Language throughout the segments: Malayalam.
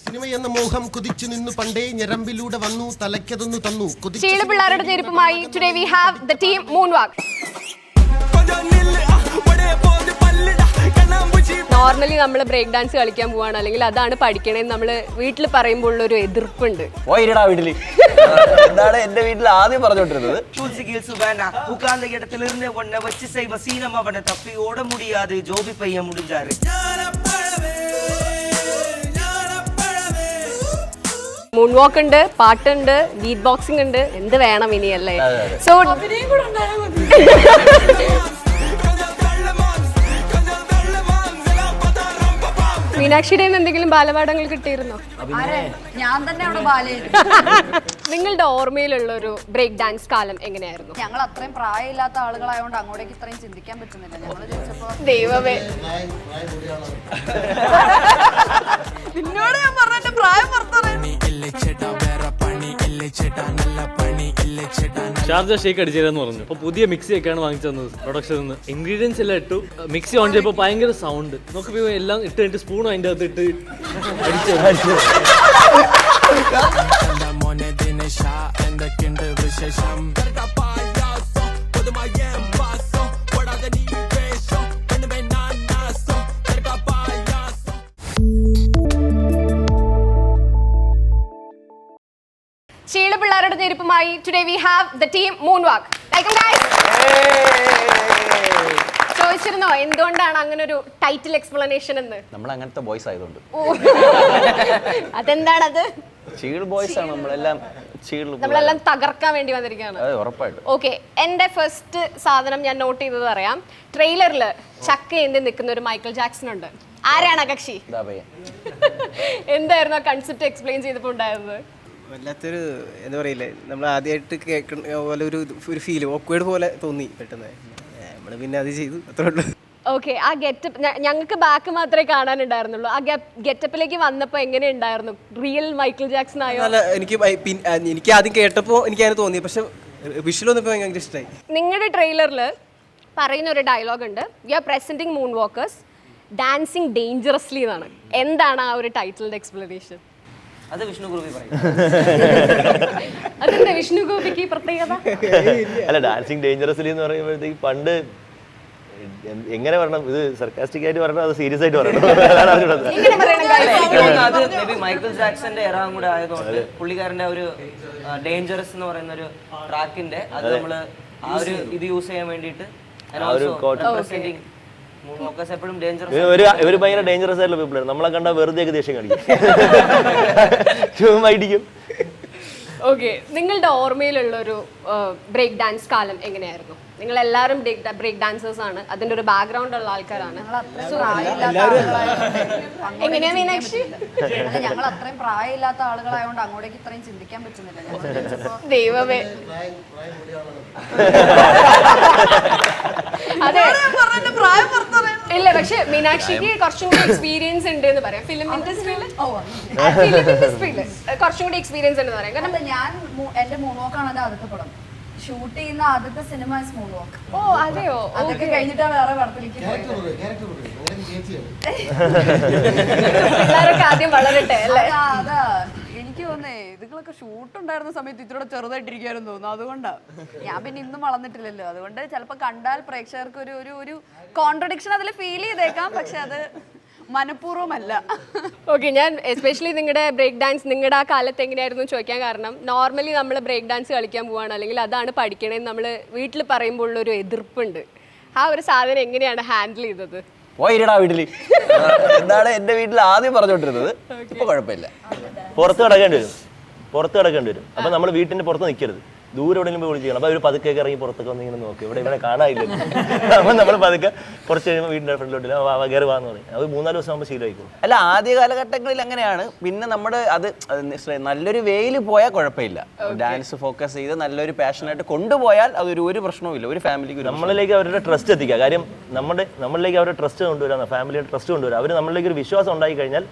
സിനിമയെന്ന മോഹം കുതിച്ചു നിന്നു പണ്ടേ ഞരമ്പിലൂടെ വന്നു തലയ്ക്കതൊന്നു തന്നു. പിള്ളേരുടെ ഞെരുപ്പുമായി today we have the team Moonwalk. Normally നമ്മൾ ബ്രേക്ക് ഡാൻസ് കളിക്കാൻ പോവാണ്, അല്ലെങ്കിൽ അതാണ് പഠിക്കണേന്ന് നമ്മൾ വീട്ടിൽ പറയുമ്പോൾ ഉള്ളൊരു എതിർപ്പുണ്ട്. വീട്ടില് എന്താണ് എന്റെ വീട്ടിൽ ആദ്യം പറഞ്ഞോണ്ടിരുന്നത്, മൂൺ വാക്ക് ഉണ്ട്, പാട്ടുണ്ട്, ബീറ്റ് ബോക്സിംഗ് ഉണ്ട്, എന്ത് വേണം ഇനിയല്ലേ? സോ മീനാക്ഷിയുടെ എന്തെങ്കിലും ബാലപാഠങ്ങൾ കിട്ടിയിരുന്നോ? ഞാൻ തന്നെ അവിടെ ബാലയായിരുന്നു. നിങ്ങളുടെ ഓർമ്മയിലുള്ള ഒരു ബ്രേക്ക് ഡാൻസ് കാലം എങ്ങനെയായിരുന്നു? ഞങ്ങൾ അത്രയും പ്രായമില്ലാത്ത ആളുകളായതുകൊണ്ട് അങ്ങോട്ടേക്ക് ഇത്രയും ചിന്തിക്കാൻ പറ്റുന്നില്ല. ഞങ്ങൾ ചോദിച്ചപ്പോ ദൈവമേ, നിന്നോട് ഞാൻ പറഞ്ഞ പ്രായം ഷാർജ ഷേക്ക് അടിച്ചേരാന്ന് പറഞ്ഞു. അപ്പൊ പുതിയ മിക്സി ഒക്കെയാണ് വാങ്ങിച്ചു തന്നത് പ്രൊഡക്ഷനിൽ നിന്ന്. ഇൻഗ്രീഡിയൻസ് എല്ലാം ഇട്ടു, മിക്സി ഓൺ ചെയ്തപ്പോൾ ഭയങ്കര സൗണ്ട്. നോക്കിയപ്പോൾ എല്ലാം ഇട്ട് കഴിഞ്ഞിട്ട് സ്പൂണും അതിൻ്റെ അകത്ത് ഇട്ട് അടിച്ചു. പിള്ളേരുടെ ഞെരുപ്പുമായി today we have the team Moonwalk. ചോദിച്ചിരുന്നോ എന്തുകൊണ്ടാണ് അങ്ങനെ ഒരു ടൈറ്റിൽ എക്സ്പ്ലനേഷൻ എന്ന്? നമ്മൾ അങ്ങനത്തെ ബോയ്സ് ആയതുകൊണ്ട്. അതെന്താണത്? ചീൾ ബോയ്സ് ആണ് നമ്മളെല്ലാം തകർക്കാൻ വേണ്ടി വന്നിരിക്കുകയാണ്. ഉറപ്പായിട്ടും. ഓക്കെ, എന്റെ ഫസ്റ്റ് സാധനം ഞാൻ നോട്ട് ചെയ്തത് അറിയാം. ട്രെയിലറിൽ ചക്ക എന്തി നിൽക്കുന്ന ഒരു മൈക്കിൾ ജാക്സൺ ഉണ്ട്. ആരാണ് ആ കക്ഷി? എന്തായിരുന്നു ആ കൺസെപ്റ്റ് എക്സ്പ്ലെയിൻ ചെയ്തപ്പോൾ ഉണ്ടായിരുന്നത്? വല്ലാത്തൊരു എന്താ പറയില്ലേ, നമ്മൾ ആദ്യമായിട്ട് കേൾക്കുന്ന പോലെ ഒരു ഫീൽ, ഓക്വേർഡ് പോലെ തോന്നി പെട്ടെന്ന്. നമ്മൾ പിന്നെ അത് ചെയ്തു, അത്രേ ഉള്ളൂ. ഓക്കെ, ആ ഗെറ്റപ്പ് ഞങ്ങൾക്ക് ബാക്ക് മാത്രമേ കാണാനുണ്ടായിരുന്നുള്ളൂ. ആ ഗെറ്റപ്പിലേക്ക് വന്നപ്പോൾ എങ്ങനെ ഉണ്ടായിരുന്നു? റിയൽ മൈക്കിൾ ജാക്സൺ ആയോ? അല്ല, എനിക്ക് ആദ്യം കേട്ടപ്പോൾ എനിക്കതിന് തോന്നി, പക്ഷെ വിഷ്വൽ വന്നപ്പോൾ ഭയങ്കര ഇഷ്ടമായി. നിങ്ങളുടെ ട്രെയിലറിൽ പറയുന്ന ഒരു ഡയലോഗ് ഉണ്ട്, we are presenting moon walkers dancing dangerously എന്നാണ്. എന്താണ് ആ ഒരു ടൈറ്റിലിന്റെ എക്സ്പ്ലനേഷൻ? അത് വിഷ്ണു ഗോപി പറയും. അതെന്താ വിഷ്ണു ഗോപിക്ക് പ്രത്യേകത? അല്ല, ഡാൻസിങ് ഡേഞ്ചറസ്ലി എന്ന് പറയുമ്പോഴത്തേക്ക് പണ്ട് എങ്ങനെ പറയണം, ഇത് സർക്കാസ്റ്റിക് ആയിട്ട് പറയണം, അത് സീരിയസ് ആയിട്ട് പറയണം. അത് മേ ബി മൈക്കിൾ ജാക്സന്റെ എറാം കൂടെ ആയതുകൊണ്ട് പുള്ളിക്കാരന്റെ ഒരു ഡേഞ്ചറസ് എന്ന് പറയുന്ന ഒരു ട്രാക്കിന്റെ അത് നമ്മള് ആ ഒരു ഇത് യൂസ് ചെയ്യാൻ വേണ്ടിയിട്ട് ഇവര് ഭയങ്കര ഡേഞ്ചറസ് ആയിട്ടുള്ള പീപ്പിൾ ആണ്. നമ്മളെ കണ്ടാൽ വെറുതെ ദേഷ്യം കാണിക്കും. ഓക്കെ, നിങ്ങളുടെ ഓർമ്മയിലുള്ള ഒരു ബ്രേക്ക് ഡാൻസ് കാലം എങ്ങനെയായിരുന്നു? നിങ്ങൾ എല്ലാവരും ബ്രേക്ക് ഡാൻസേഴ്സ് ആണ്, അതിന്റെ ഒരു ബാക്ക്ഗ്രൗണ്ട് ഉള്ള ആൾക്കാരാണ്. എങ്ങനെയാ മീനാക്ഷി? ഞങ്ങൾ അത്രയും പ്രായമില്ലാത്ത ആളുകളായതുകൊണ്ട് അങ്ങോട്ടേക്ക് ഇത്രയും ചിന്തിക്കാൻ പറ്റുന്നില്ല. ദൈവമേ, അതെ ഇല്ല, പക്ഷെ മീനാക്ഷിക്ക് കുറച്ചും കൂടി എക്സ്പീരിയൻസ് ഉണ്ട് എന്ന് പറയാം. ഫിലിം ഇൻഡസ്ട്രിയിൽ കുറച്ചും കൂടി എക്സ്പീരിയൻസ് ഉണ്ടെന്ന് പറയാം. കാരണം ഞാൻ എന്റെ മൂൺ വാക്കാണ് എന്റെ ആദ്യത്തെ പടം. ഷൂട്ട് ചെയ്യുന്ന ആദ്യത്തെ സിനിമ മൂൺ വാക്ക്. ഓ അതെയോ? അതൊക്കെ കഴിഞ്ഞിട്ടാണ് വേറെ പടത്തിലേക്ക് പിള്ളേരൊക്കെ ആദ്യം വളരട്ടെ അല്ലേ? അതാ എനിക്ക് തോന്നേ, ഇതുങ്ങളൊക്കെ ഷൂട്ട് ഉണ്ടായിരുന്ന സമയത്ത് ഇത്രയോടെ ചെറുതായിട്ടിരിക്കാരെന്ന് തോന്നുന്നു. അതുകൊണ്ടാണ് ഞാൻ പിന്നെ ഇന്നും വളർന്നിട്ടില്ലല്ലോ. അതുകൊണ്ട് ചിലപ്പോൾ കണ്ടാൽ പ്രേക്ഷകർക്ക് ഒരു കോൺട്രഡിക്ഷൻ അതിൽ ഫീൽ ചെയ്തേക്കാം, പക്ഷെ അത് മനഃപൂർവ്വമല്ല. ഓക്കെ, ഞാൻ എസ്പെഷ്യലി നിങ്ങളുടെ ബ്രേക്ക് ഡാൻസ് നിങ്ങളുടെ ആ കാലത്ത് എങ്ങനെയായിരുന്നു ചോദിക്കാൻ കാരണം, നോർമലി നമ്മൾ ബ്രേക്ക് ഡാൻസ് കളിക്കാൻ പോവാണ്, അല്ലെങ്കിൽ അതാണ് പഠിക്കണേന്ന് നമ്മൾ വീട്ടിൽ പറയുമ്പോൾ ഉള്ളൊരു എതിർപ്പുണ്ട്. ആ ഒരു സാധനം എങ്ങനെയാണ് ഹാൻഡിൽ ചെയ്തത്? വീട്ടില് എന്താണ് എന്റെ വീട്ടിൽ ആദ്യം പറഞ്ഞോണ്ടിരുന്നത്, ഇപ്പൊ കുഴപ്പമില്ല. പുറത്ത് കിടക്കേണ്ടി വരും. അപ്പൊ നമ്മൾ വീട്ടിന്റെ പുറത്ത് നിൽക്കരുത്, ദൂരെ എവിടെയെങ്കിലും പോയി ചെയ്യണം. അപ്പൊ ഒരു പതുക്കെ ഇറങ്ങി പുറത്തൊക്കെ വന്ന് ഇങ്ങനെ നോക്കി, ഇവിടെ കാണാനില്ല. അപ്പൊ നമ്മൾ പതുക്കെ കുറച്ച് കഴിയുമ്പോൾ വീടിന്റെ ഫ്രണ്ടിലോട്ട് കയറി വാന്ന് പറയും. അത് 3-4 ദിവസം ആകുമ്പോൾ ശീലമായിക്കോളും. അല്ല, ആദ്യ കാലഘട്ടങ്ങളിൽ അങ്ങനെയാണ്. പിന്നെ നമ്മുടെ അത് നല്ലൊരു വേയിൽ പോയാൽ കുഴപ്പമില്ല. ഡാൻസ് ഫോക്കസ് ചെയ്ത് നല്ലൊരു പാഷനായിട്ട് കൊണ്ടുപോയാൽ അതൊരു പ്രശ്നവും ഇല്ല. ഒരു ഫാമിലിക്ക് നമ്മളിലേക്ക് അവരുടെ ട്രസ്റ്റ് എത്തിക്കുക. കാര്യം നമ്മളിലേക്ക് അവരുടെ ട്രസ്റ്റ് കൊണ്ടുവരാൻ, ഫാമിലിയുടെ ട്രസ്റ്റ് കൊണ്ടുവരാം. അവർ നമ്മളിലേക്ക് ഒരു വിശ്വാസം ഉണ്ടായി കഴിഞ്ഞാൽ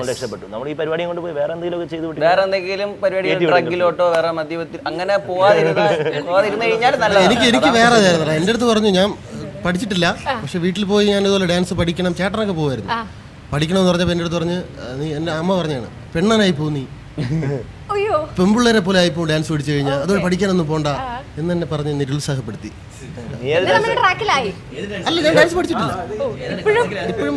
രക്ഷപ്പെട്ടു. നമ്മൾ ഈ പരിപാടിയും കൊണ്ട് പോയി വേറെ എന്തെങ്കിലും ചെയ്ത് വേറെ എന്തെങ്കിലും പരിപാടി ഡ്രഗിലോട്ടോ വേറെ മദ്യപത്തിൽ അങ്ങനെ പോവാതിരുന്നു കഴിഞ്ഞാൽ എനിക്ക് വേറെ എൻ്റെ അടുത്ത് പറഞ്ഞു, ഞാൻ പഠിച്ചിട്ടില്ല, പക്ഷെ വീട്ടിൽ പോയി ഞാൻ ഇതുപോലെ ഡാൻസ് പഠിക്കണം, ചേട്ടനൊക്കെ പോകുമായിരുന്നു. പഠിക്കണമെന്ന് പറഞ്ഞപ്പോൾ എൻ്റെ അടുത്ത് പറഞ്ഞ്, നീ എൻ്റെ അമ്മ പറഞ്ഞാണ്, പെണ്ണനായി പോ നീ, അയ്യോ പെൺപിള്ളേരെ പോലെ ആയിപ്പോ ഡാൻസ് പഠിച്ചു കഴിഞ്ഞാൽ അതുകൊണ്ട് പഠിക്കാനൊന്നും പോണ്ട എന്ന് തന്നെ പറഞ്ഞ് നിരുത്സാഹപ്പെടുത്തി. നീ ഏത് നമ്മുടെ ട്രാക്കിലായി അല്ല, ഞാൻ ഡാൻസ് പഠിച്ചിട്ടില്ല ഇപ്പോഴും.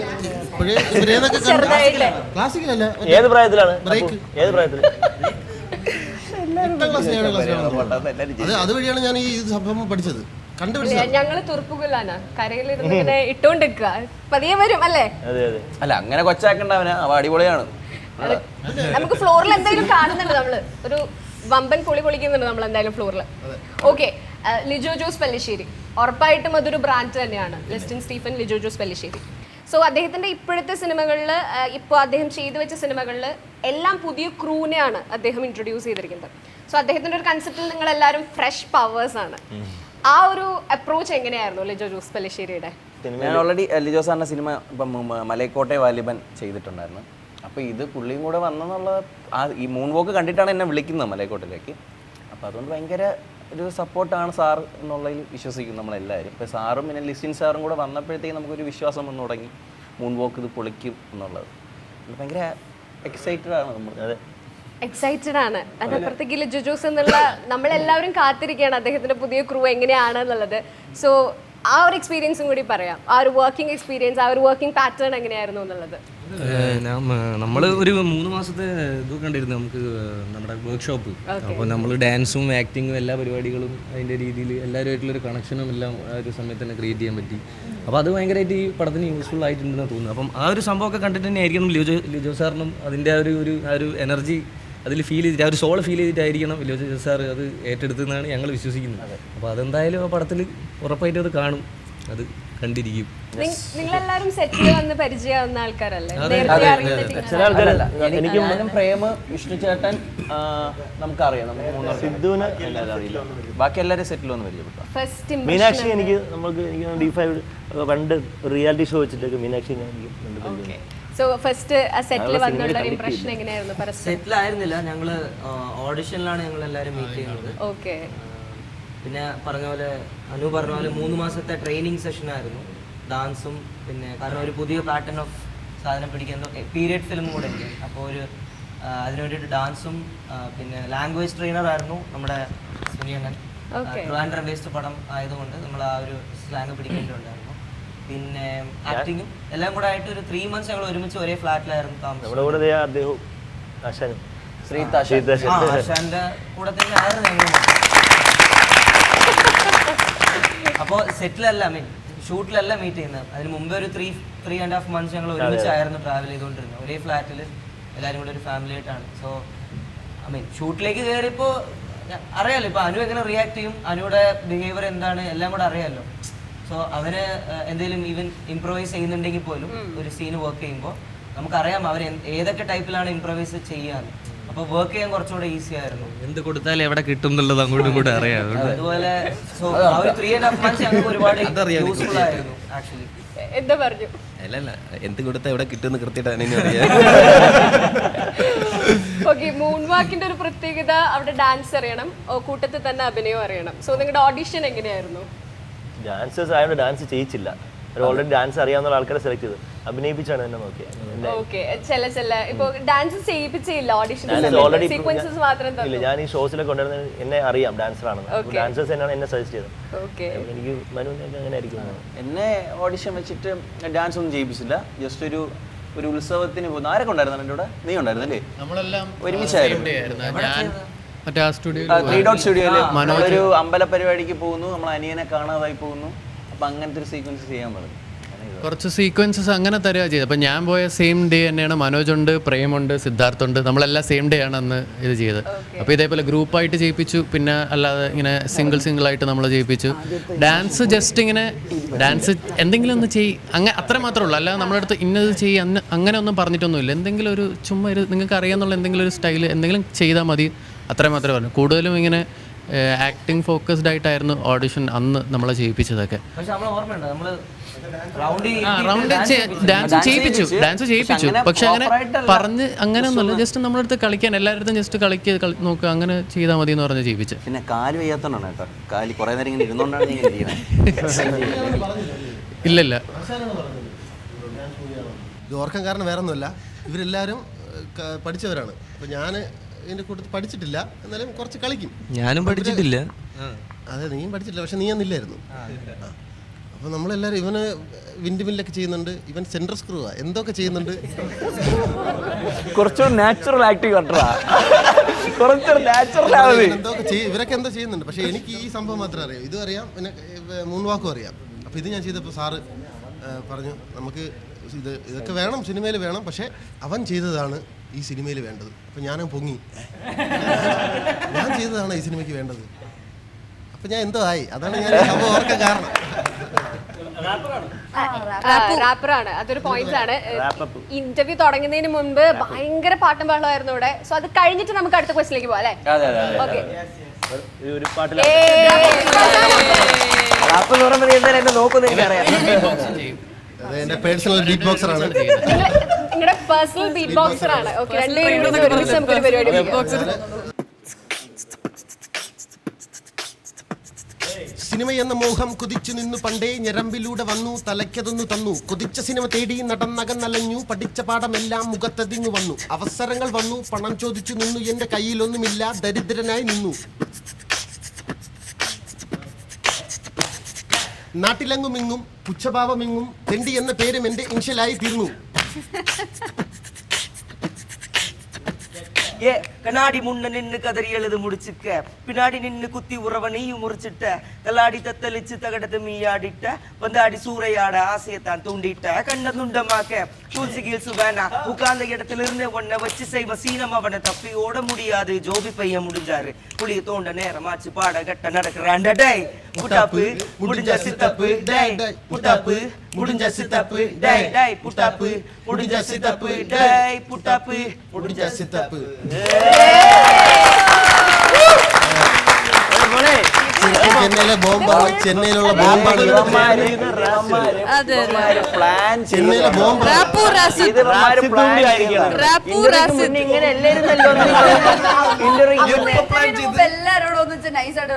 ഇവരേതൊക്കെ ചെറുതായിട്ട് ക്ലാസിക്കലല്ല, ഏത് പ്രായത്തിലാണ്? ബ്രേക്ക്. ഏത് പ്രായത്തിൽ? അതുവഴിയാണ് ഞാൻ ഈ സംഭവം പഠിച്ചത്, കണ്ടുപിടിച്ചത്. ഞങ്ങള് തുറപ്പുകൊല്ലാണ് കരയിലിരുന്ന് ഇങ്ങനെ ഇട്ടോണ്ടിരിക്കുക, പതിയെ വരും അല്ലേ? അതെ അതെ. അല്ല അങ്ങനെ കൊച്ചാക്കണ്ടവനാ, അവ അടിപൊളിയാണ്. നമുക്ക് ഫ്ലോറിൽ എന്തായാലും കാണുന്നുണ്ട്, നമ്മള് ഒരു വമ്പൻ പൊളി പൊളിക്കുന്നുണ്ട് നമ്മൾ എന്തായാലും ഫ്ലോറിൽ. ഓക്കെ, ലിജോ ജോസ് പെല്ലിശ്ശേരി ഉറപ്പായിട്ടും അതൊരു ബ്രാൻഡ് തന്നെയാണ്, ലെസ്റ്റിൻ സ്റ്റീഫൻ ലിജോ ജോസ് പെല്ലിശ്ശേരി. സോ അദ്ദേഹത്തിന്റെ ഇപ്പോഴത്തെ സിനിമകളിൽ, ഇപ്പോൾ അദ്ദേഹം ചെയ്തു വെച്ച സിനിമകളിൽ എല്ലാം പുതിയ ക്രൂനെയാണ് അദ്ദേഹം ഇൻട്രൊഡ്യൂസ് ചെയ്തിരിക്കുന്നത്. സോ അദ്ദേഹത്തിന്റെ ഒരു കൺസെപ്റ്റിൽ നിങ്ങൾ എല്ലാവരും ഫ്രഷ് പവേഴ്സ് ആണ്. ആ ഒരു അപ്രോച്ച് എങ്ങനെയായിരുന്നു ലിജോ ജോസ് പെല്ലിശ്ശേരിയുടെ? ഞാൻ ഓൾറെഡി ലിജോ സാറിൻ്റെ സിനിമ ഇപ്പം മലൈക്കോട്ടെ വാലിബൻ ചെയ്തിട്ടുണ്ടായിരുന്നു. അപ്പോൾ ഇത് പുള്ളിയും കൂടെ വന്നെന്നുള്ള ഈ മൂൺ വോക്ക് കണ്ടിട്ടാണ് എന്നെ വിളിക്കുന്നത് മലൈക്കോട്ടിലേക്ക്. അപ്പോൾ അതുകൊണ്ട് ഭയങ്കര ഒരു സപ്പോർട്ടാണ് സാർ എന്നുള്ളതിൽ വിശ്വസിക്കും നമ്മളെല്ലാവരും. ഇപ്പോൾ സാറും പിന്നെ ലിസ്റ്റിൻ സാറും കൂടെ വന്നപ്പോഴത്തേക്കും നമുക്കൊരു വിശ്വാസം വന്നു തുടങ്ങി മൂൺ വോക്ക് ഇത് പൊളിക്കും എന്നുള്ളത്. ഭയങ്കര എക്സൈറ്റഡ് ആണ് നമ്മൾ. അതെ, എക്സൈറ്റഡ് ആണ്. അതിനപ്പുറത്തേക്ക് ലിജോ ജോസ് എന്നുള്ള നമ്മളെല്ലാവരും കാത്തിരിക്കുകയാണ് അദ്ദേഹത്തിന്റെ പുതിയ ക്രൂ എങ്ങനെയാണ് എന്നുള്ളത്. സോ ആ ഒരു എക്സ്പീരിയൻസും കൂടി പറയാം, ആ ഒരു വർക്കിംഗ് എക്സ്പീരിയൻസ്, ആ ഒരു വർക്കിംഗ് പാറ്റേൺ എങ്ങനെയായിരുന്നു എന്നുള്ളത്. നമ്മൾ ഒരു 3 മാസത്തെ ഇത് കണ്ടിരുന്നു നമുക്ക് നമ്മുടെ വർക്ക്ഷോപ്പ്. അപ്പോൾ നമ്മൾ ഡാൻസും ആക്ടിങ്ങും എല്ലാ പരിപാടികളും അതിൻ്റെ രീതിയിൽ എല്ലാവരുമായിട്ടുള്ളൊരു കണക്ഷനും എല്ലാം ആ ഒരു സമയത്ത് തന്നെ ക്രിയേറ്റ് ചെയ്യാൻ പറ്റി. അപ്പോൾ അത് ഭയങ്കരമായിട്ട് ഈ പടത്തിന് യൂസ്ഫുൾ ആയിട്ടുണ്ടെന്ന് തോന്നുന്നു. അപ്പം ആ ഒരു സംഭവമൊക്കെ കണ്ടിട്ട് തന്നെ ആയിരിക്കണം ലിജോ സാറിനും അതിൻ്റെ ആ ഒരു എനർജി അതിൽ ഫീൽ ചെയ്തിട്ട്, ആ ഒരു സോൾ ഫീൽ ചെയ്തിട്ടായിരിക്കണം ലിജോ സാർ അത് ഏറ്റെടുത്തെന്നാണ് ഞങ്ങൾ വിശ്വസിക്കുന്നത്. അപ്പോൾ അതെന്തായാലും ആ പടത്തിൽ ഉറപ്പായിട്ടും അത് കാണും, അത് കണ്ടിരിക്കും. നിങ്ങളെല്ലാരും സെറ്റിൽ വന്ന് പരിചയമാവുന്ന ആൾക്കാരല്ലേ? നേരത്തെ അറിയുന്ന ചില ആൾക്കാരല്ല. എനിക്കും ഞാനും പ്രേമ വിഷ്ണു ചേട്ടൻ നമുക്കറിയാം, നമുക്ക് മൂന്നാർ സിദ്ധുവിന് എല്ലാവരും അറിയില്ല. ബാക്കി എല്ലാവരും സെറ്റിൽ വന്ന് പരിചയപ്പെട്ടു. ഫസ്റ്റ് മീനാക്ഷി എനിക്ക് D5 പണ്ട് റിയാലിറ്റി ഷോ വെച്ചിട്ടൊക്കെ മീനാക്ഷി എനിക്ക് കണ്ടിട്ടുണ്ട്. സോ ഫസ്റ്റ് സെറ്റിൽ വന്നുള്ള ഇംപ്രഷൻ എങ്ങനെയായിരുന്നു? സെറ്റിലായിരുന്നില്ല, ഞങ്ങള് ഓഡിഷനിലാണ് ഞങ്ങൾ എല്ലാവരും മീറ്റ് ചെയ്യുന്നത്. ഓക്കെ, പിന്നെ പറഞ്ഞ പോലെ അനു പറഞ്ഞ പോലെ 3 മാസത്തെ ട്രെയിനിങ് സെഷൻ ആയിരുന്നു. ഡാൻസും പിന്നെ കാരണം ഒരു പുതിയ പാറ്റേൺ ഓഫ് സാധനം പിടിക്കാൻ പീരിയഡ് ഫിലിം കൂടെ ഉണ്ട്. അപ്പോൾ ഒരു അതിന് വേണ്ടിയിട്ട് ഡാൻസും പിന്നെ ലാംഗ്വേജ് ട്രെയിനർ ആയിരുന്നു നമ്മുടെ സുനിയണ്ണൻ. ട്രിവാൻഡ്രം ബേസ്ഡ് പടം ആയതുകൊണ്ട് നമ്മൾ ആ ഒരു സ്ലാങ് പിടിക്കേണ്ടിട്ടുണ്ടായിരുന്നു. പിന്നെ ആക്ടിങ്ങും എല്ലാം കൂടെ ആയിട്ട് ഒരു 3 months ഞങ്ങൾ ഒരുമിച്ച് ഒരേ ഫ്ലാറ്റിലായിരുന്നു താമസം. നമ്മുടെ കൂടെ അദ്ദേഹവും ആശാനും ആശാന്റെ കൂടെ തന്നെ ആയിരുന്നു ഞങ്ങൾ. അപ്പോൾ സെറ്റിലല്ല ഷൂട്ടിലല്ല മീറ്റ് ചെയ്യുന്നത്. അതിന് മുമ്പേ ഒരു 3.5 months ഞങ്ങൾ ഒരുമിച്ചായിരുന്നു ട്രാവൽ ചെയ്തുകൊണ്ടിരുന്നത്, ഒരേ ഫ്ലാറ്റിൽ എല്ലാവരും കൂടെ ഒരു ഫാമിലി ആയിട്ടാണ്. സോ ഷൂട്ടിലേക്ക് കയറിയപ്പോൾ അറിയാമല്ലോ ഇപ്പോൾ അനു എങ്ങനെ റിയാക്ട് ചെയ്യും, അനുവിടെ ബിഹേവിയർ എന്താണ് എല്ലാം കൂടെ അറിയാമല്ലോ. സോ അവന് എന്തെങ്കിലും ഈവൻ ഇംപ്രവൈസ് ചെയ്യുന്നുണ്ടെങ്കിൽ പോലും ഒരു സീന് വർക്ക് ചെയ്യുമ്പോൾ നമുക്കറിയാം അവർ ഏതൊക്കെ ടൈപ്പിലാണ് ഇംപ്രവൈസ് ചെയ്യാന്ന്. അപ്പോൾ വർക്ക് ചെയ്യാൻ കുറച്ചുകൂടെ ഈസി ആയിരുന്നു. എന്ത് കൊടുത്താലും എവിടെ കിട്ടും എന്നുള്ളത് അങ്ങോട്ടും ഇങ്ങോട്ടും അറിയാം. അതുപോലെ സോ ആ ഒരു 3.5 months ഞങ്ങൾക്ക് ഒരുപാട് യൂസ്ഫുൾ ആയിരുന്നു ആക്ച്വലി. എന്താ പറഞ്ഞു? അല്ലല്ല, എന്ത് കൊടുത്താൽ എവിടെ കിട്ടുമെന്ന് കൃത്യമായിട്ട് അറിയാം. ഓക്കെ, മൂൺ വാക്കിന്റെ ഒരു പ്രത്യേകത അവിടെ ഡാൻസ് അറിയണം, കൂട്ടത്തിൽ തന്നെ അഭിനയം അറിയണം. സോ നിങ്ങളുടെ ഓഡിഷൻ എങ്ങനെയായിരുന്നു? ഡാൻസേഴ്സ് ആയതുകൊണ്ട് ഡാൻസ് ചെയ്യിച്ചില്ല. ഓൾറെഡി ഡാൻസ് അറിയാവുന്ന ആൾക്കാരെ സെലക്ട് ചെയ്ത് അഭിനയിപ്പിച്ചാണ് എന്നെ നോക്കിയത്. ഓക്കെ, ചില ഇപ്പൊ ഡാൻസ് ചെയ്യിപ്പിച്ചില്ല ഓഡിഷൻ, സീക്വൻസസ് മാത്രം ഇല്ല. ഞാൻ ഈ ഷോസിലൊക്കെ കൊണ്ടുവരുന്ന എന്നെ അറിയാം ഡാൻസർ ആണെന്ന്. ഡാൻസേഴ്സ് തന്നെയാണ് എന്നെ സജസ്റ്റ് ചെയ്തത്. ഓക്കെ, എനിക്ക് മനുവിനൊക്കെ അങ്ങനെ ആയിരിക്കും. എന്നെ ഓഡിഷൻ വെച്ചിട്ട് ഡാൻസ് ഒന്നും ചെയ്യിപ്പിച്ചില്ല. ജസ്റ്റ് ഒരു ഉത്സവത്തിന് പോകുന്നു. ആരൊക്കെ ഉണ്ടായിരുന്നു എൻ്റെ കൂടെ? നീ ഉണ്ടായിരുന്നല്ലേ? ഒരുമിച്ചായിരുന്നു. 3 Dot സ്റ്റുഡിയോയില് ഒരു അമ്പല പരിപാടിക്ക് പോകുന്നു, നമ്മൾ അനിയനെ കാണാതായി പോകുന്നു. അപ്പം അങ്ങനത്തെ ഒരു സീക്വൻസ് ചെയ്യാൻ പറഞ്ഞു. കുറച്ച് സീക്വൻസസ് അങ്ങനെ തരിക ചെയ്തത്. അപ്പം ഞാൻ പോയ സെയിം ഡേ തന്നെയാണ് മനോജുണ്ട്, പ്രേമുണ്ട്, സിദ്ധാർത്ഥുണ്ട്, നമ്മളെല്ലാം സെയിം ഡേ ആണ് അന്ന് ഇത് ചെയ്തത്. അപ്പോൾ ഇതേപോലെ ഗ്രൂപ്പായിട്ട് ചെയ്യിപ്പിച്ചു, പിന്നെ അല്ലാതെ ഇങ്ങനെ സിംഗിളായിട്ട് നമ്മൾ ചെയ്യിപ്പിച്ചു. ഡാൻസ് ജസ്റ്റ് ഇങ്ങനെ ഡാൻസ് എന്തെങ്കിലും ഒന്ന് അങ്ങനെ അത്ര മാത്രമേ ഉള്ളൂ. അല്ലാതെ നമ്മുടെ അടുത്ത് ഇന്നത് അങ്ങനെ ഒന്നും പറഞ്ഞിട്ടൊന്നുമില്ല. എന്തെങ്കിലും ഒരു ചുമ്മാ നിങ്ങൾക്ക് അറിയാമെന്നുള്ള എന്തെങ്കിലും ഒരു സ്റ്റൈൽ എന്തെങ്കിലും ചെയ്താൽ മതി, അത്രയും മാത്രമേ പറഞ്ഞു. കൂടുതലും ഇങ്ങനെ ആക്ടിങ് ഫോക്കസ്ഡ് ആയിട്ടായിരുന്നു ഓഡിഷൻ അന്ന് നമ്മളെ ചെയ്യിപ്പിച്ചതൊക്കെ. പക്ഷെ നമ്മൾ ഓർമ്മയുണ്ട്, നമ്മൾ ഡാൻസ് ചെയ്യിപ്പിച്ചു പക്ഷെ അങ്ങനെ പറഞ്ഞ് അങ്ങനെ ഒന്നുമല്ല, ജസ്റ്റ് നമ്മുടെ അടുത്ത് കളിക്കാൻ എല്ലാവരുടെ അടുത്തും ജസ്റ്റ് നോക്കുക, അങ്ങനെ ചെയ്താൽ മതി എന്ന് പറഞ്ഞ് ചെയ്യിപ്പിച്ചു. പിന്നെ കാല് വയ്യാത്തോണ്ടാണ് കേട്ടോ, കാല് കുറെ നേരം ഇങ്ങനെ ഇരുന്നോണ്ടാണ് ഇല്ലല്ല. ഇത് ഓർക്കാൻ കാരണം വേറെ ഒന്നുമല്ല, ഇവരെല്ലാവരും പഠിച്ചവരാണ്. അപ്പോൾ ഞാൻ ഇതിൻ്റെ കൂട്ടത്തിൽ പഠിച്ചിട്ടില്ല, എന്നാലും കുറച്ച് കളിക്കും. ഞാനും പഠിച്ചിട്ടില്ല. അതെ, നീയും പഠിച്ചിട്ടില്ല, പക്ഷെ നീ അന്നില്ലായിരുന്നു. അപ്പോൾ നമ്മളെല്ലാവരും ഇവന് വിൻഡ് മില്ലൊക്കെ ചെയ്യുന്നുണ്ട്, ഇവൻ സെൻട്രൽ സ്ക്രൂവാ, എന്തൊക്കെ ചെയ്യുന്നുണ്ട്. കുറച്ചുകൂടി നാച്ചുറൽ ആക്ടിങ് എന്തൊക്കെ ഇവരൊക്കെ എന്തോ ചെയ്യുന്നുണ്ട്. പക്ഷേ എനിക്ക് ഈ സംഭവം മാത്രമേ അറിയാം. ഇതും അറിയാം, പിന്നെ മൂൺവാക്കും അറിയാം. അപ്പോൾ ഇത് ഞാൻ ചെയ്തപ്പോൾ സാറ് പറഞ്ഞു, നമുക്ക് ഇതൊക്കെ വേണം, സിനിമയിൽ വേണം, പക്ഷേ അവൻ ചെയ്തതാണ് ഈ സിനിമയിൽ വേണ്ടത്. അപ്പം ഞാനും പൊങ്ങി, ഞാൻ ചെയ്തതാണ് ഈ സിനിമയ്ക്ക് വേണ്ടത്. അപ്പം ഞാൻ എന്തോ ആയി. അതാണ് ഞാൻ സംഭവം ഓർക്കാൻ കാരണം. റാപ്പറാണ്, അതൊരു പോയിന്റ് ആണ്. ഇന്റർവ്യൂ തുടങ്ങുന്നതിന് മുൻപ് ഭയങ്കര പാട്ടും ബഹളമായിരുന്നു ഇവിടെ. സോ അത് കഴിഞ്ഞിട്ട് നമുക്ക് അടുത്ത ക്വസ്റ്റിലേക്ക് പോവാം അല്ലേ? ഓക്കെ, ഒരു പാട്ടിൽ എന്റെ പേഴ്സണൽ ബീറ്റ് ബോക്സർ ആണ്. നിങ്ങളുടെ പേഴ്സണൽ ബീറ്റ് ബോക്സർ ആണ്. ഓക്കെ, രണ്ടുപേരും കൂടി ഒരുമിച്ച് നമുക്കൊരു പരിപാടി. സിനിമ എന്ന മോഹം കുതിച്ചു നിന്നു പണ്ടേ ഞരമ്പിലൂടെ വന്നു, തലയ്ക്കതൊന്നു തന്നു. കൊതിച്ച സിനിമ തേടി നടന്നകന്നലഞ്ഞു, പഠിച്ച പാഠമെല്ലാം മുഖത്തതിങ്ങു വന്നു. അവസരങ്ങൾ വന്നു, പണം ചോദിച്ചു നിന്നു, എന്റെ കയ്യിലൊന്നുമില്ല, ദരിദ്രനായി നിന്നു. നാട്ടിലെങ്ങുമിങ്ങും പുച്ഛഭാവമിങ്ങും തെണ്ടി എന്ന പേരും എന്റെ ഇൻഷ്യലായി തീർന്നു. கண்ணாடி முன்ன நின்னு கதறி எழுது முடிச்சுக்க, பின்னாடி நின்னு குத்தி உறவ நீயும் முறிச்சிட்ட, தள்ளாடி தத்தளிச்சு தகடத்தை மீயாடிட்ட, வந்தாடி சூறையாட ஆசையத்தான் தூண்டிட்ட, கண்ண துண்டமாக்க தூசி கீழ்சு வேணா, உட்கார்ந்த இடத்துல இருந்து ஒன்ன வச்சு செய்வ சீனம் அவனை தப்பி ஓட முடியாது. ஜோபி பையன் முடிஞ்சாரு, புளிய தோண்ட நேரமாச்சு, பாட கட்ட நடக்கிறாண்ட. டை புட்டாப்பு முடிஞ்ச சித்தப்பு, டை புட்டாப்பு முடிஞ்ச சித்தப்பு, டை டை புட்டாப்பு முடிஞ்ச சித்தப்பு, டை புட்டாப்பு முடிஞ்ச சித்தப்பு. ചെന്നൈയിലെ ബോംബാണ്, ചെന്നൈയിലുള്ള ബോംബാണ്, ചെന്നൈയിലെ ബോംബ്. എല്ലാരോടും ഒന്നിച്ച് നൈസായിട്ട്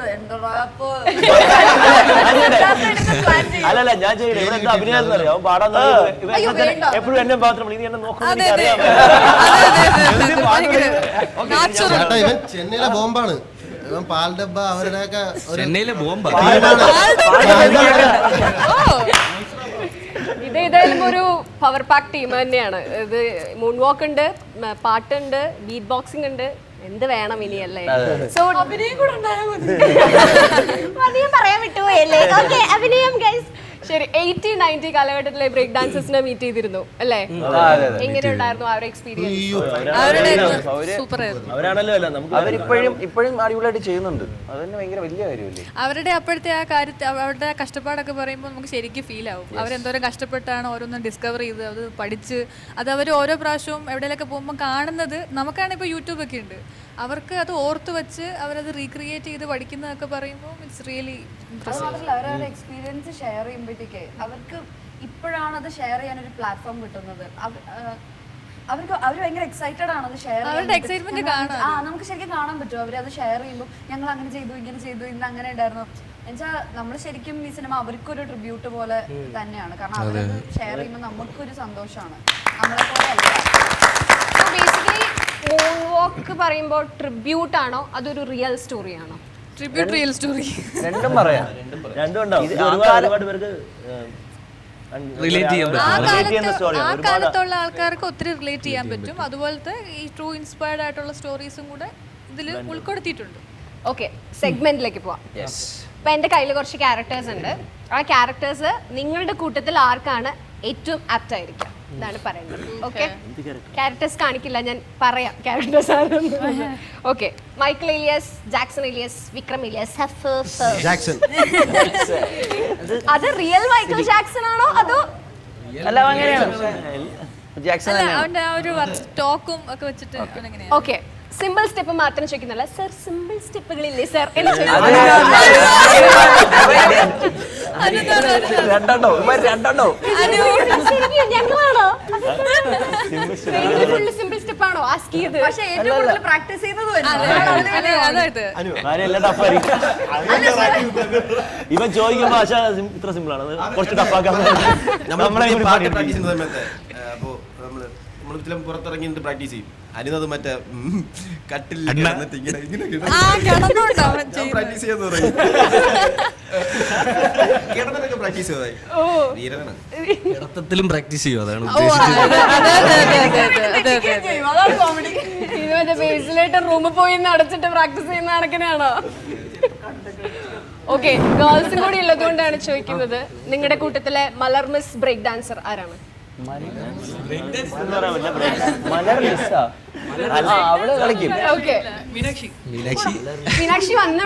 അല്ലല്ല, ഞാൻ ചെയ്യണേ ഇവിടെ എന്താ അഭിനയം അറിയാം, അവൻ പാടാൻ എപ്പോഴും എന്നെ മാത്രം നീ എന്നെ നോക്കുന്നത് എനിക്കറിയാം. ഇവൻ ചെന്നൈയിലെ ബോംബാണ്, ഇവൻ പാൽഡബ്ബ അവരുടെയൊക്കെ ചെന്നൈയിലെ ബോംബ. ഇത് ഏതായാലും ഒരു പവർ പാക്ക് ടീം തന്നെയാണ്. ഇത് മൂൺ വാക്ക് ഉണ്ട്, പാട്ടുണ്ട്, ബീറ്റ് ബോക്സിംഗ് ഉണ്ട്, എന്ത് വേണം ഇനിയല്ലേ? സോ അഭിനയം കൂടെ ഉണ്ടായാൽ മതി. പറയാൻ വിട്ടുപോയല്ലേ? ഓക്കെ, അഭിനയം ഗൈസ്. ശരി, 80-90 കാലഘട്ടത്തിലെ ബ്രേക്ക് ഡാൻസേഴ്സിനെ മീറ്റ് ചെയ്തിരുന്നു അല്ലേ? എങ്ങനെയുണ്ടായിരുന്നു ആ ഒരു എക്സ്പീരിയൻസ്? അവരാണല്ലോ അല്ല, നമുക്ക് ഇപ്പോഴും അടിപൊളിയായിട്ട് ചെയ്യുന്നുണ്ട്. അത് തന്നെ ഭയങ്കര വലിയ കാര്യമല്ലേ. അവരുടെ അപ്പോഴത്തെ ആ കാര്യത്തിൽ അവരുടെ കഷ്ടപ്പാടൊക്കെ പറയുമ്പോൾ നമുക്ക് ശരിക്കും ഫീൽ ആവും. അവരെന്തോരം കഷ്ടപ്പെട്ടാണ് ഓരോന്നും ഡിസ്കവർ ചെയ്ത് അത് പഠിച്ച് അത് അവർ ഓരോ പ്രാവശ്യവും എവിടെയൊക്കെ പോകുമ്പോൾ കാണുന്നത്. നമുക്കാണെങ്കിൽ ഇപ്പോൾ യൂട്യൂബൊക്കെ ഉണ്ട്, അവർക്ക് അത് ഓർത്ത് വെച്ച് അവരത് റീക്രിയേറ്റ് ചെയ്ത് പഠിക്കുന്നതൊക്കെ പറയുമ്പോൾ ഇറ്റ്സ് റിയലി അവരവരുടെ എക്സ്പീരിയൻസ് ഷെയർ ചെയ്യുമ്പോഴത്തേക്ക് അവർക്ക് ഇപ്പോഴാണ് അത് ഷെയർ ചെയ്യാൻ ഒരു പ്ലാറ്റ്ഫോം കിട്ടുന്നത്. അവർക്ക് അവർ ഭയങ്കര എക്സൈറ്റഡ് ആണ് അത് ഷെയർ ചെയ്യാൻ. നമുക്ക് ശരിക്കും കാണാൻ പറ്റും അവരത് ഷെയർ ചെയ്യുമ്പോൾ ഞങ്ങൾ അങ്ങനെ ചെയ്തു, ഇങ്ങനെ ചെയ്തു, ഇന്ന് അങ്ങനെ ഉണ്ടായിരുന്നു. എന്നുവെച്ചാൽ നമ്മൾ ശരിക്കും ഈ സിനിമ അവർക്കൊരു ട്രിബ്യൂട്ട് പോലെ തന്നെയാണ്. കാരണം അവരത് ഷെയർ ചെയ്യുമ്പോൾ നമുക്കൊരു സന്തോഷമാണ്. നമ്മളെ പോലെ അല്ല. ബേസിക്കലി മൂൺ വാക്ക് പറയുമ്പോൾ ട്രിബ്യൂട്ട് ആണോ അതൊരു റിയൽ സ്റ്റോറി ആണോ? ട്രിബ്യൂട്ട്, റിയൽ സ്റ്റോറി, രണ്ടും പറയാം. രണ്ടും ഉണ്ടാവും. ഒരുപാട് പേർക്ക് റിലേറ്റ് ചെയ്യാൻ പറ്റും. ആ കാലത്തുള്ള ആൾക്കാർക്ക് ഒത്തിരി റിലേറ്റ് ചെയ്യാൻ പറ്റും. അതുപോലത്തെ ഈ ട്രൂ ഇൻസ്പയർഡ് ആയിട്ടുള്ള സ്റ്റോറീസും കൂടെ ഇതിൽ ഉൾപ്പെടുത്തിയിട്ടുണ്ട്. ഓക്കെ, സെഗ്മെന്റിലേക്ക് പോവാം. ഇപ്പൊ എന്റെ കയ്യിൽ കുറച്ച് ക്യാരക്ടേഴ്സ് ഉണ്ട്. ആ ക്യാരക്ടേഴ്സ് നിങ്ങളുടെ കൂട്ടത്തിൽ ആർക്കാണ് ഏറ്റവും ആപ്റ്റ് ആയിരിക്കുക ഇതാണ് പറയുന്നത്. ഓക്കെ, ക്യാരക്ടേഴ്സ് കാണിക്കില്ല, ഞാൻ പറയാം ക്യാരക്ടേഴ്സ് ആണെന്ന്. Okay, Michael Elias, Jackson Elias, Vikram Elias, Jackson. അത് റിയൽ മൈക്കിൾ ജാക്സൺ ആണോ അതോ? അല്ല, അങ്ങനെയാണ്. അവന്റെ ആ ഒരു ടോക്കും ഒക്കെ വെച്ചിട്ട് എങ്ങനെയാ? ഓക്കെ, സിമ്പിൾ സ്റ്റെപ്പ് മാത്രം ചോദിക്കുന്നില്ല സർ, സിമ്പിൾ സ്റ്റെപ്പുകളില്ലേ സർ എന്ന് ഞങ്ങളാണോ സിമ്പിൾ സ്റ്റെപ്പ് ആണോ ആസ്ക് ചെയ്ത്? പക്ഷെ ഏറ്റവും കൂടുതൽ പ്രാക്ടീസ് ചെയ്തത് ഇവൻ ചോദിക്കുമ്പോ ആശ ഇത്ര സിമ്പിൾ ആണ്, കുറച്ച് ടഫാക്കാൻ. നമ്മളെ പാട്ട് പ്രാക്ടീസ് ചെയ്യുന്ന സമയത്ത് അപ്പോ നമ്മള് നമ്മൾ ചിലപ്പോൾ പുറത്തിറങ്ങിയിട്ട് പ്രാക്ടീസ് ചെയ്യും. അനുന്നത് മറ്റേ കട്ടിൽ കിടന്നിട്ട് ഇങ്ങനെ പ്രാക്ടീസ് ചെയ്യാന്ന് പറയും. കിടന്നിട്ടൊക്കെ പ്രാക്ടീസ് ചെയ്തതായി വീരനാണ്. കിടത്തത്തിലും പ്രാക്ടീസ് ചെയ്യും, അതാണ് റൂമിൽ പോയി അടച്ചിട്ട് പ്രാക്ടീസ് ചെയ്യുന്ന കണക്കിനാണോ? ഓക്കെ, ഗേൾസും കൂടി ഉള്ളതുകൊണ്ടാണ് ചോദിക്കുന്നത്, നിങ്ങളുടെ കൂട്ടത്തിലെ മലർ മിസ് ബ്രേക്ക് ഡാൻസർ ആരാണ്? അവള് കളിക്കും. ഓക്കെ, മീനാക്ഷി മീനാക്ഷി വന്ന്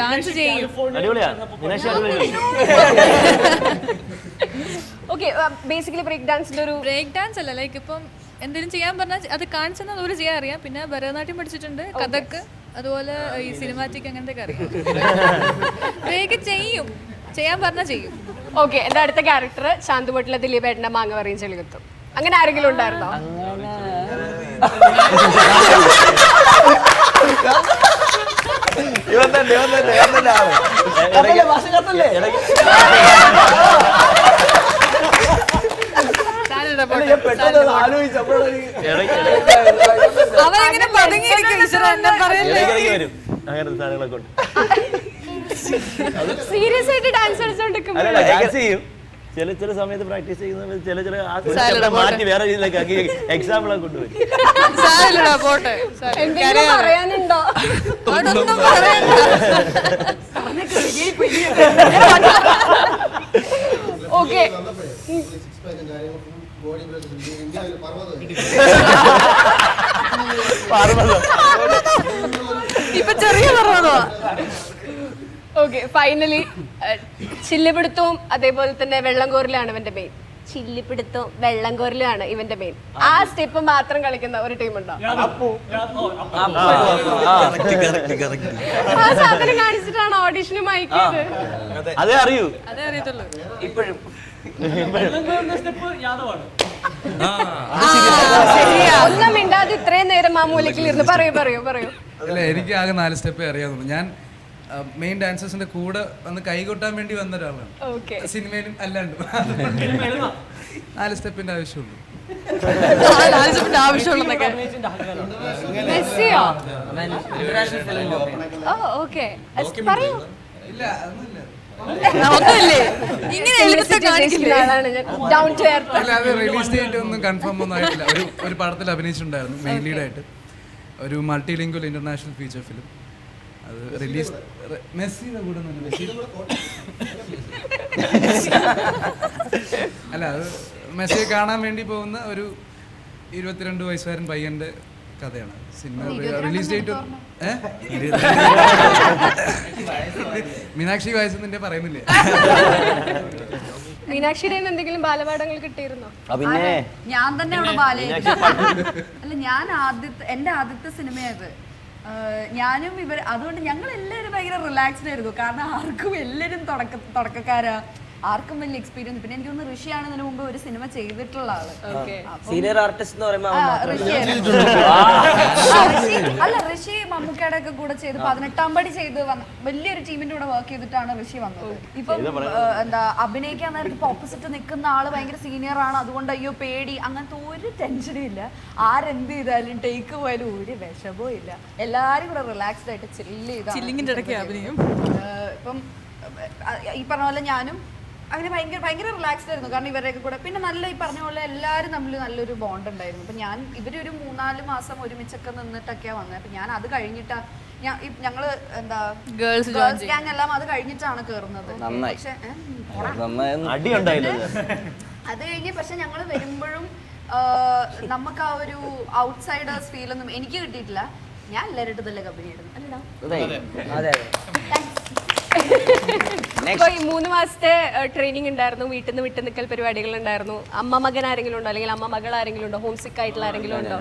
ഡാൻസ് ചെയ്യും. ഓക്കെ, ബേസിക്കലി ബ്രേക്ക് ഡാൻസിന്റെ ഒരു ബ്രേക്ക് ഡാൻസ് അല്ല, ലൈക്ക് ഇപ്പം എന്തെങ്കിലും ചെയ്യാൻ പറഞ്ഞാൽ അത് കാണിച്ചെന്ന് അതുപോലെ ചെയ്യാൻ അറിയാം. പിന്നെ ഭരതനാട്യം പഠിച്ചിട്ടുണ്ട്, കഥക്ക്, അതുപോലെ ഈ സിനിമാറ്റിക് അങ്ങനത്തെ ഒക്കെ അറിയാം. ബ്രേക്ക് ചെയ്യും, ചെയ്യാൻ പറഞ്ഞാൽ ചെയ്യും. ഓക്കെ, എന്റെ അടുത്ത ക്യാരക്ടർ ശാന്തുമട്ടിലെ ദിലീപേട്ടന്റെ മാങ്ങ പറയും ചെളികുത്തും. അങ്ങനെ ആരെങ്കിലും ഉണ്ടായിരുന്നോ? അവരെങ്ങനെ പതുങ്ങിയിരിക്കും, വരും അങ്ങനത്തെ സാധനങ്ങളൊക്കെ ഉണ്ട്. സീരിയസ് ആയിട്ട് ഡാൻസ് കളിച്ചോണ്ടിരിക്കുമ്പോൾ ഡാൻസ് ചെയ്യും. ചില സമയത്ത് പ്രാക്ടീസ് ചെയ്യുന്ന ചില മാറ്റി വേറെ രീതിയിലൊക്കെ എക്സാമ്പിൾ ഒക്കെ കൊണ്ടുവരും. എന്തെങ്കിലും പറയാനുണ്ടോ? ഓക്കെ, ഇപ്പൊ ചെറിയ പർവ്വതോ. ഓക്കെ, ഫൈനലി ചില്ലിപ്പിടുത്തവും അതേപോലെ തന്നെ വെള്ളം കോരലാണ് ഇവന്റെ മെയിൻ. ചില്ലിപ്പിടുത്തവും വെള്ളം കോരലാണ് ഇവന്റെ മെയിൻ. ആ സ്റ്റെപ്പ് മാത്രം കളിക്കുന്ന ഒരു ടീമുണ്ടോ? ആ സാധനം കാണിച്ചിട്ടാണ് ഓഡിഷന് മയക്കിയത്. അതേ അറിയൂ, അതേ അറിയത്തുള്ളൂ ഇപ്പോഴും. ഒന്നും മിണ്ടാതെ ഇത്രയും നേരം ആ മൂലക്കിലിരുന്ന് പറയൂ. അല്ല, എനിക്ക് ആകെ 4 സ്റ്റെപ്പേ അറിയാവുള്ളൂ. ഞാൻ മെയിൻ ഡാൻസേഴ്സിന്റെ കൂടെ വന്ന് കൈകൊട്ടാൻ വേണ്ടി വന്ന ഒരാളാണ്, സിനിമയിലും അല്ലാണ്ടും. 4 സ്റ്റെപ്പിന്റെ ആവശ്യമുള്ളൂ. മെസ്സിയോ? ഓക്കെ, പറയൂ. ഇല്ല, അതൊന്നുമില്ല. അല്ല, അത് റിലീസ് ഡേറ്റ് ഒന്നും കൺഫേം ഒന്നും ആയിട്ടില്ല. ഒരു പടത്തിൽ അഭിനയിച്ചിട്ടുണ്ടായിരുന്നു മെയിൻ ലീഡായിട്ട്, ഒരു multi lingual international feature film. അത് റിലീസ് മെസ്സിയുടെ കൂടെ അല്ല, അത് മെസ്സിയെ കാണാൻ വേണ്ടി പോകുന്ന ഒരു 22 വയസ്സുകാരൻ പയ്യന്റെ കഥയാണ്. സിനിമ റിലീസ് ഡേറ്റ് മീനാക്ഷി വയസ്സെന്നെ പറയുന്നില്ലേ? മീനാക്ഷിയുടെ എന്തെങ്കിലും ബാലപാഠങ്ങൾ കിട്ടിയിരുന്നോ? ഞാൻ തന്നെ അവിടെ ബാലയായിരുന്നു. അല്ല, ഞാൻ എന്റെ ആദ്യത്തെ സിനിമയായത്. ഞാനും അതുകൊണ്ട് ഞങ്ങൾ എല്ലാവരും ഭയങ്കര റിലാക്സ്ഡ് ആയിരുന്നു. കാരണം ആർക്കും എല്ലാവരും തുടക്കക്കാരാ, ആർക്കും വലിയ എക്സ്പീരിയൻസ്. പിന്നെ എനിക്ക് തോന്നുന്നു ഋഷിയാണ് ഇതിനു മുമ്പ് ഒരു സിനിമ ചെയ്തിട്ടുള്ള ആള്. സീനിയർ ആർട്ടിസ്റ്റ് എന്ന് പറയുമ്പോൾ അല്ല, ഋഷി മമ്മൂക്കയുടെ ഒക്കെ കൂടെ ചെയ്ത് 18ാം പടി ചെയ്ത് വലിയൊരു ടീമിന്റെ കൂടെ വർക്ക് ചെയ്തിട്ടാണ് ഋഷി വന്നത്. ഇപ്പം എന്താ അഭിനയിക്കാൻ നേരത്ത് ഇപ്പൊ ഓപ്പോസിറ്റ് നിൽക്കുന്ന ആള് ഭയങ്കര സീനിയർ ആണ്, അതുകൊണ്ട് അയ്യോ പേടി അങ്ങനത്തെ ഒരു ടെൻഷനും ഇല്ല. ആരെന്ത് ചെയ്താലും ടേക്ക് പോയാലും ഒരു വിഷമവും ഇല്ല. എല്ലാരും കൂടെ റിലാക്സ്ഡ് ആയിട്ട് ചില്ലിങ്ങിന്റെ ഇടയ്ക്ക് അഭിനയം. ഇപ്പം ഈ പറഞ്ഞ പോലെ ഞാനും അങ്ങനെ ഭയങ്കര റിലാക്സ്ഡ് ആയിരുന്നു. കാരണം ഇവരെയൊക്കെ കൂടെ പിന്നെ നല്ല ഈ പറഞ്ഞ പോലെ എല്ലാവരും തമ്മിൽ നല്ലൊരു ബോണ്ട് ഉണ്ടായിരുന്നു. അപ്പം ഇവരൊരു 3-4 മാസം ഒരുമിച്ചൊക്കെ നിന്നിട്ടൊക്കെയാണ് വന്നത്. അപ്പം ഞാൻ അത് കഴിഞ്ഞിട്ടാ ഞങ്ങള് എന്താ ഗേൾസ് ഗ്യാങ് എല്ലാം അത് കഴിഞ്ഞിട്ടാണ് കേറുന്നത്. പക്ഷെ അത് കഴിഞ്ഞ് പക്ഷെ ഞങ്ങള് വരുമ്പോഴും നമുക്ക് ആ ഒരു ഔട്ട്സൈഡേഴ്സ് ഫീൽ ഒന്നും എനിക്ക് കിട്ടിയിട്ടില്ല. ഞാൻ എല്ലാവരുടെ തന്നെ കമ്പനി ആയിരുന്നു. അല്ലടാ, ഇപ്പൊ ഈ 3 മാസത്തെ ട്രെയിനിങ് ഉണ്ടായിരുന്നു, വീട്ടിൽ നിന്ന് വിട്ടു നിൽക്കൽ പരിപാടികൾ ഉണ്ടായിരുന്നു. അമ്മ മകൻ ആരെങ്കിലും ഉണ്ടോ, അല്ലെങ്കിൽ അമ്മ മകൾ ആരെങ്കിലും ഉണ്ടോ, ഹോം സിക്ക് ആയിട്ടുള്ള ആരെങ്കിലും ഉണ്ടോ?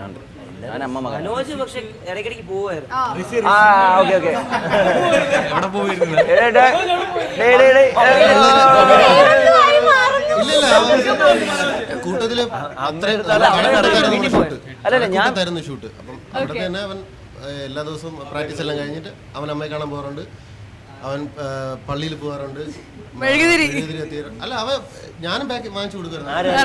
മനോജ് പക്ഷെ ഇടയ്ക്കിടയ്ക്ക് പോവായിരുന്നു. കൂട്ടത്തില് ഷൂട്ട്. അപ്പം അവിടെ തന്നെ അവൻ എല്ലാ ദിവസവും പ്രാക്ടീസ് എല്ലാം കഴിഞ്ഞിട്ട് അവൻ അമ്മയെ കാണാൻ പോകാറുണ്ട്. അവൻ പള്ളിയിൽ പോകാറുണ്ട്. അല്ല അവൻ ഞാനും ബാക്കി വാങ്ങിച്ചു കൊടുക്കുമായിരുന്നു.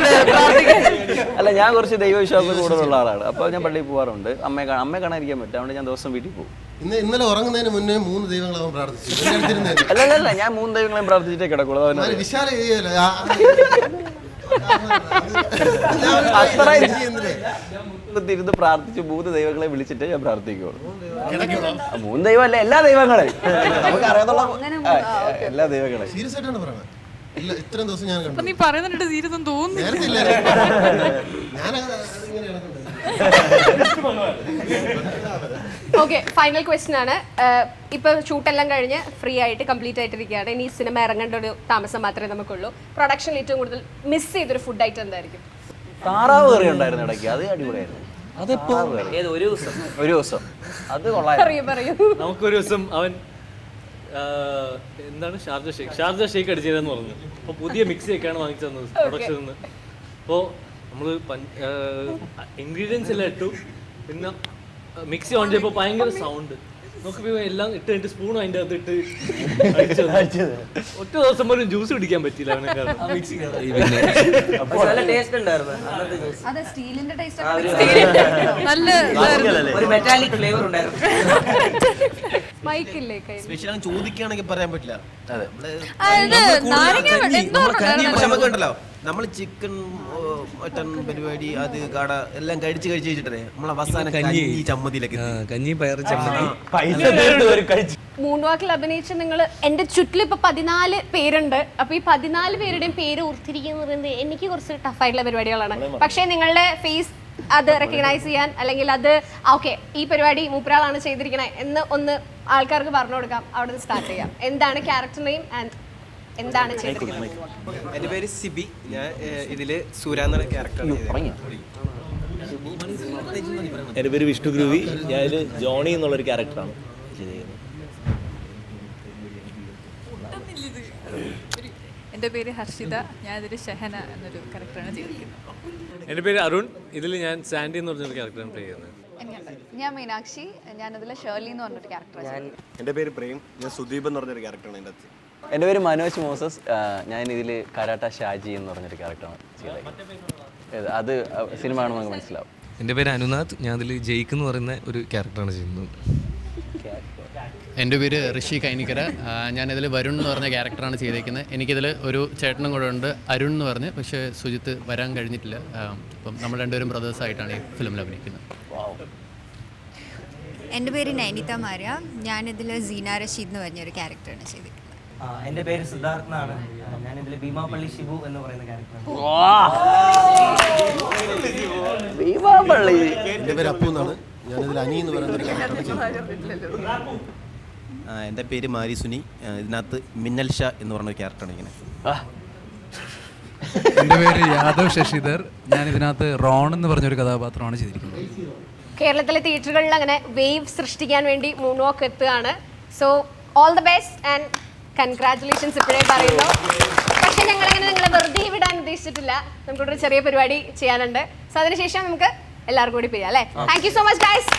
അല്ല, ഞാൻ കുറച്ച് ദൈവവിശ്വാസം കൂടുതലുള്ള ആളാണ്. അപ്പോൾ ഞാൻ പള്ളിയിൽ പോകാറുണ്ട്. അമ്മയെ കാണാതിരിക്കാൻ പറ്റും. അതുകൊണ്ട് ഞാൻ ദിവസം വീട്ടിൽ പോകും. ഇന്നലെ ഉറങ്ങുന്നതിന് മുന്നേ 3 ദൈവങ്ങൾ അവൻ പ്രാർത്ഥിച്ചു. അല്ല, ഞാൻ 3 ദൈവങ്ങളെയും പ്രാർത്ഥിച്ചിട്ടേ കിടക്കുള്ളൂ. വിശാല ഇരുന്ന് പ്രാർത്ഥിച്ച് 3 ദൈവങ്ങളെ വിളിച്ചിട്ടേ ഞാൻ പ്രാർത്ഥിക്കുള്ളൂ. 3 ദൈവമല്ല, എല്ലാ ദൈവങ്ങളെയും നമുക്ക് അറിയാത്തുള്ള എല്ലാ ദൈവങ്ങളെയും. സീരിയസ് ആയിട്ടാണ് പറയുന്നത്. ഇല്ല, ഇത്രയും ദിവസം ഞാൻ കണ്ടു. നീ പറയുന്നുണ്ട് സീരിയസ് തോന്നുന്നു. ഓക്കെ, ഫൈനൽ ക്വസ്റ്റ്യൻ ആണ്. ഇപ്പൊ ഷൂട്ടെല്ലാം കഴിഞ്ഞ് ഫ്രീ ആയിട്ട് കംപ്ലീറ്റ് ആയിട്ടിരിക്കുകയാണ്. ഇനി സിനിമ ഇറങ്ങേണ്ട ഒരു താമസം മാത്രമേ നമുക്കുള്ളൂ. പ്രൊഡക്ഷനിൽ ഏറ്റവും കൂടുതൽ മിസ് ചെയ്തൊരു ഫുഡ് ഐറ്റം എന്തായിരിക്കും? താറാവ് കറി ഉണ്ടായിരുന്നു ഇടയ്ക്ക്, അത് അടിപൊളിയായിരുന്നു. ഒരു ദിവസം അത് കൊള്ളായിരുന്നു. നമുക്കൊരു ദിവസം അവൻ എന്താണ് ഷാർജ ഷേക്ക് അടിച്ചതെന്ന് പറഞ്ഞു. അപ്പോൾ പുതിയ മിക്സി ഒക്കെയാണ് വാങ്ങിച്ചു തന്നത് പ്രൊഡക്ഷനിൽ നിന്ന്. അപ്പോൾ നമ്മൾ ഇൻഗ്രീഡിയൻസ് എല്ലാം ഇട്ടു. പിന്നെ മിക്സി ഓൺ ചെയ്തപ്പോൾ ഭയങ്കര സൗണ്ട്. നോക്കിയപ്പോൾ എല്ലാം ഇട്ട് സ്പൂൺ അതിൻ്റെ അകത്ത് ഇട്ട് ഒറ്റ ദിവസം പോലും ജ്യൂസ് കുടിക്കാൻ പറ്റില്ല അവനെ. ചോദിക്കുകയാണെങ്കിൽ പറയാൻ പറ്റില്ല. ഉണ്ടല്ലോ, നമ്മൾ ചിക്കൻ മട്ടൻ പരിപാടി അത് കട എല്ലാം കഴിച്ച് വെച്ചിട്ടേ നമ്മളെ അവസാനം കഞ്ഞി ചമ്മന്തിയിലേക്ക് കഞ്ഞി പയറ് ചമ്മന്തി മൂൺ വാക്കിൽ അഭിനയിച്ച നിങ്ങൾ എൻ്റെ ചുറ്റിൽ ഇപ്പൊ 14 പേരുണ്ട്. അപ്പൊ ഈ 14 പേരുടെയും പേര് ഓർത്തിരിക്കുന്നത് എനിക്ക് കുറച്ച് ടഫായിട്ടുള്ള പരിപാടികളാണ്. പക്ഷേ നിങ്ങളുടെ ഫേസ് അത് റെക്കഗ്നൈസ് ചെയ്യാൻ, അല്ലെങ്കിൽ അത് ഓക്കെ ഈ പരിപാടി മൂപ്പരാളാണ് ചെയ്തിരിക്കണേ എന്ന് ഒന്ന് ആൾക്കാർക്ക് പറഞ്ഞു കൊടുക്കാം. അവിടെ നിന്ന് സ്റ്റാർട്ട് ചെയ്യാം. എന്താണ് ക്യാരക്ടർ നെയിം ആൻഡ് എന്താണ് ചെയ്തിരിക്കുന്നത്? എൻ്റെ പേര് സിബി. ഞാൻ ഇതില് സൂര്യാന്ന ക്യാരക്ടർ. എൻ്റെ പേര് വിഷ്ണു ഗ്രൂവി. ഞാൻ ഇതിൽ ജോണി എന്നുള്ളൊരു ക്യാരക്ടറാണ് ചെയ്തിരിക്കുന്നത്. എൻ്റെ പേര് ഹർഷിത. ഞാൻ ഇതിൽ ഷഹന എന്നൊരു ക്യാരക്ടറാണ് ചെയ്തിരിക്കുന്നത്. എൻ്റെ പേര് അരുൺ. ഇതിൽ ഞാൻ സാൻഡി എന്ന് പറഞ്ഞൊരു ക്യാരക്ടറാണ് പ്ലേ ചെയ്യുന്നത്. ഞാൻ മീനാക്ഷി. ഞാനതിൽ ഷേർലി എന്ന് പറഞ്ഞൊരു ക്യാരക്ടറാണ്. എൻ്റെ പേര് പ്രേം. ഞാൻ സുദീപ് എന്ന് പറഞ്ഞൊരു ക്യാരക്ടറാണ് എൻ്റെ അകത്ത്. എൻ്റെ പേര് മനോജ് മോസസ്. ഞാൻ ഇതിൽ കരാട്ട ഷാജി എന്ന് പറഞ്ഞൊരു ക്യാരക്ടറാണ് ചെയ്തത്. അത് സിനിമ കാണുമ്പോൾ നമുക്ക് മനസ്സിലാവും. എൻ്റെ പേര് അനുനാഥ്. ഞാൻ അതിൽ ജയിക്ക് എന്ന് പറയുന്ന ഒരു ക്യാരക്ടറാണ് ചെയ്യുന്നത്. എൻ്റെ പേര് ഋഷി കൈനിക്കര. ഞാനിതിൽ വരുൺ എന്ന് പറഞ്ഞ ക്യാരക്ടറാണ് ചെയ്തേക്കുന്നത്. എനിക്കിതിൽ ഒരു ചേട്ടനും കൂടെ ഉണ്ട്, അരുൺ എന്ന് പറഞ്ഞ്. പക്ഷേ സുജിത്ത് വരാൻ കഴിഞ്ഞിട്ടില്ല. അപ്പം നമ്മൾ രണ്ടുപേരും ബ്രദേഴ്സായിട്ടാണ് ഈ ഫിലിമിൽ അഭിനയിക്കുന്നത്. എൻ്റെ പേര് നൈനിത മാര്യ. ഞാനിതിൽ സീന റഷീദ് എന്ന് പറഞ്ഞൊരു ക്യാരക്ടറാണ് ചെയ്തിരിക്കുന്നത്. എൻ്റെ പേര് സിദ്ധാർത്ഥ് എന്നാണ്. ഞാനിതിൽ ഭീമാപള്ളി ഷിബു എന്ന് പറയുന്ന ക്യാരക്ടറാണ്. എൻ്റെ പേര് അപ്പു എന്നാണ്. ഞാനിതിൽ അനി എന്ന് പറയുന്ന ഒരു ക്യാരക്ടറാണ് ചെയ്തത്. എൻ്റെ പേര് മാരി സുനി. ഇതിനകത്ത് മിന്നൽ ഷാ എന്ന് പറഞ്ഞ ക്യാരക്ടറാണ് ഇങ്ങനെ. എൻ്റെ പേര് യാദവ് ശശിധർ. ഞാൻ ഇതിനകത്ത് റോൺ എന്ന് പറഞ്ഞൊരു കഥാപാത്രമാണ് ചെയ്തിരിക്കുന്നത്. കേരളത്തിലെ തിയേറ്ററുകളിൽ അങ്ങനെ വേവ് സൃഷ്ടിക്കാൻ വേണ്ടി മൂൺ വാക്ക് എത്തുകയാണ്. So all the best and congratulations ഇപ്പോഴേ പറയുന്നു. പക്ഷേ ഞങ്ങളങ്ങനെ നിങ്ങളെ വെറുതെ വിടാൻ ഉദ്ദേശിച്ചിട്ടില്ല. നമുക്കൊരു ചെറിയ പരിപാടി ചെയ്യാനുണ്ട്. സോ അതിനുശേഷം നമുക്ക് എല്ലാവർക്കും കൂടി പിരിയാം അല്ലേ? Thank you so much guys.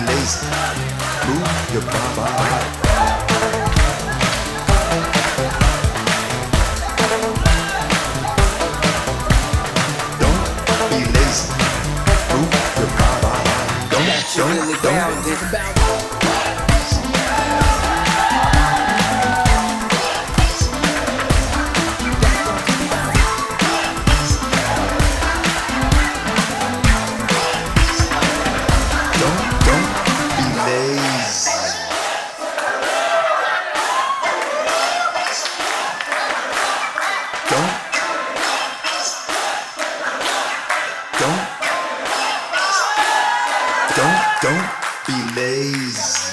lazy. Move your body. Don't be lazy. Move your body. Don't. Don't be lazy.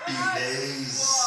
Be lazy.